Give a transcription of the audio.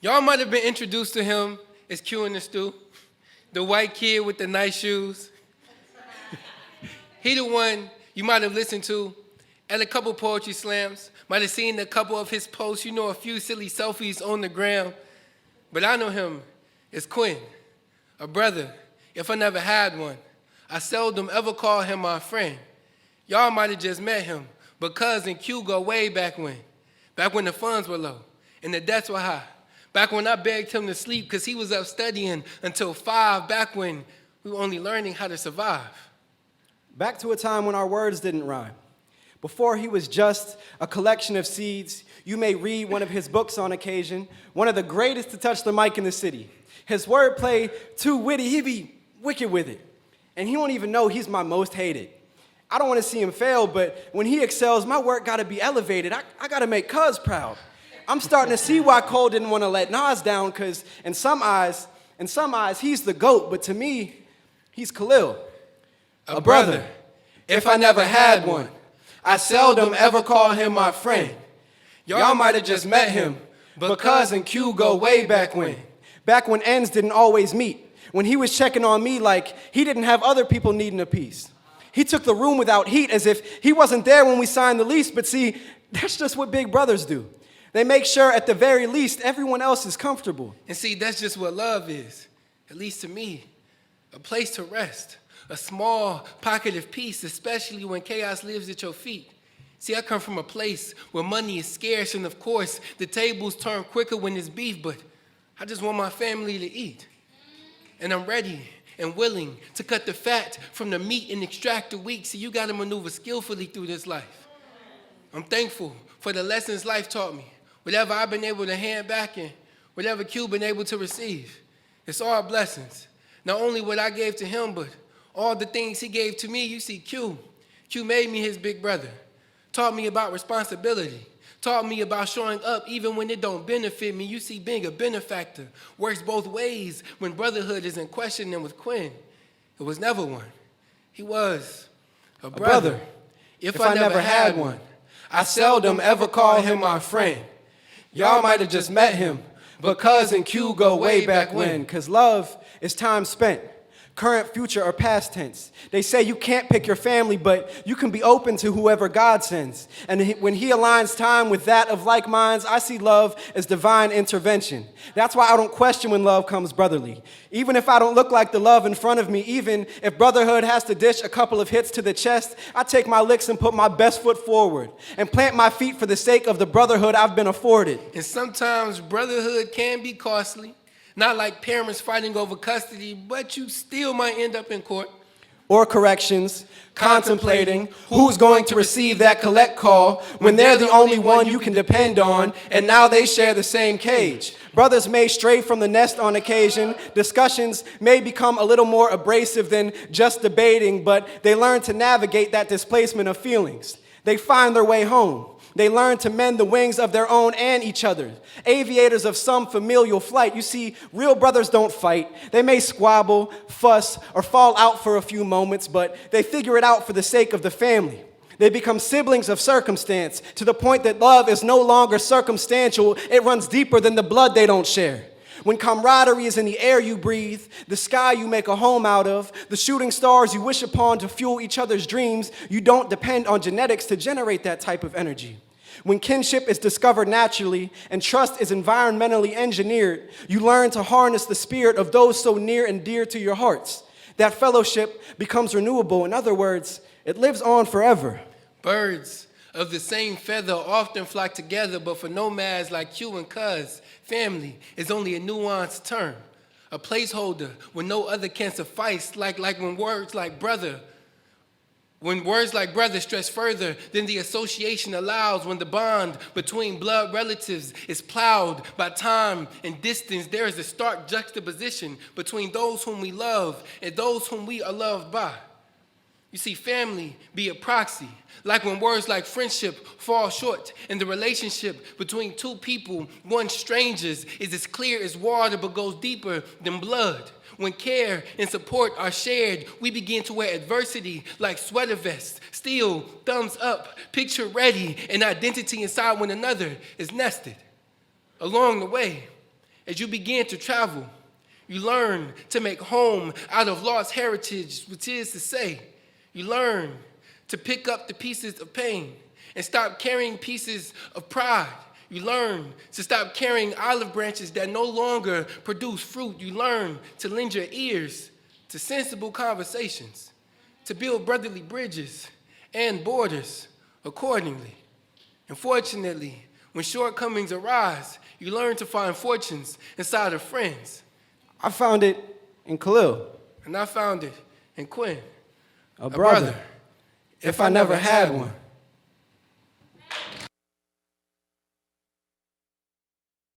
Y'all might have been introduced to him as QintheStu, the white kid with the nice shoes. He the one you might have listened to at a couple poetry slams, might have seen a couple of his posts, a few silly selfies on the gram. But I know him as Quinn, a brother, if I never had one. I seldom ever call him my friend. Y'all might have just met him, but Cuz and Q go way back when the funds were low and the debts were high. Back when I begged him to sleep because he was up studying until 5, back when we were only learning how to survive. Back to a time when our words didn't rhyme. Before he was just a collection of seeds, you may read one of his books on occasion, one of the greatest to touch the mic in the city. His wordplay, too witty, he be wicked with it. And he don't even know he's my most hated. I don't want to see him fail, but when he excels, my work got to be elevated. I got to make Cuz proud. I'm starting to see why Cole didn't want to let Nas down, because in some eyes, he's the GOAT, but to me, he's Calil. A brother, if I never had one. I seldom ever call him my friend. Y'all might have just met him, but Cuz and Q go way back when. Back when ends didn't always meet. When he was checking on me like he didn't have other people needing a piece. He took the room without heat as if he wasn't there when we signed the lease, but see, that's just what big brothers do. They make sure at the very least everyone else is comfortable. And see, that's just what love is, at least to me. A place to rest, a small pocket of peace, especially when chaos lives at your feet. See, I come from a place where money is scarce, and of course, the tables turn quicker when there's beef, but I just want my family to eat. And I'm ready and willing to cut the fat from the meat and extract the weak. See, you got to maneuver skillfully through this life. I'm thankful for the lessons life taught me. Whatever I've been able to hand back and whatever Q been able to receive. It's all blessings. Not only what I gave to him, but all the things he gave to me. You see, Q made me his big brother. Taught me about responsibility. Taught me about showing up even when it don't benefit me. You see, being a benefactor works both ways when brotherhood is in question, and with Quinn, it was never one. He was a brother. If I never had one. I seldom ever call him my friend. Y'all might have just met him, but Cuz and Q go way back when. Because love is time spent, current, future, or past tense. They say you can't pick your family, but you can be open to whoever God sends. And when he aligns time with that of like minds, I see love as divine intervention. That's why I don't question when love comes brotherly. Even if I don't look like the love in front of me, even if brotherhood has to dish a couple of hits to the chest, I take my licks and put my best foot forward and plant my feet for the sake of the brotherhood I've been afforded. And sometimes brotherhood can be costly. Not like parents fighting over custody, but you still might end up in court. Or corrections, contemplating who's going to receive that collect call when they're the only one you can depend on, and now they share the same cage. Brothers may stray from the nest on occasion. Discussions may become a little more abrasive than just debating, but they learn to navigate that displacement of feelings. They find their way home. They learn to mend the wings of their own and each other. Aviators of some familial flight. You see, real brothers don't fight. They may squabble, fuss, or fall out for a few moments, but they figure it out for the sake of the family. They become siblings of circumstance to the point that love is no longer circumstantial. It runs deeper than the blood they don't share. When camaraderie is in the air you breathe, the sky you make a home out of, the shooting stars you wish upon to fuel each other's dreams, you don't depend on genetics to generate that type of energy. When kinship is discovered naturally and trust is environmentally engineered, you learn to harness the spirit of those so near and dear to your hearts. That fellowship becomes renewable. In other words, it lives on forever. Birds of the same feather often flock together, but for nomads like Q and Cuz, family is only a nuanced term, a placeholder when no other can suffice, like when words like brother stretch further than the association allows, when the bond between blood relatives is plowed by time and distance, there is a stark juxtaposition between those whom we love and those whom we are loved by. You see, family be a proxy, like when words like friendship fall short and the relationship between two people, one strangers, is as clear as water but goes deeper than blood. When care and support are shared, we begin to wear adversity like sweater vests, steel, thumbs up, picture ready, and identity inside one another is nested. Along the way, As you begin to travel, you learn to make home out of lost heritage, which is to say, you learn to pick up the pieces of pain and stop carrying pieces of pride. You learn to stop carrying olive branches that no longer produce fruit. You learn to lend your ears to sensible conversations, to build brotherly bridges and borders accordingly. And fortunately, when shortcomings arise, you learn to find fortunes inside of friends. I found it in Calil, And I found it in Quinn, a brother, if I never had one.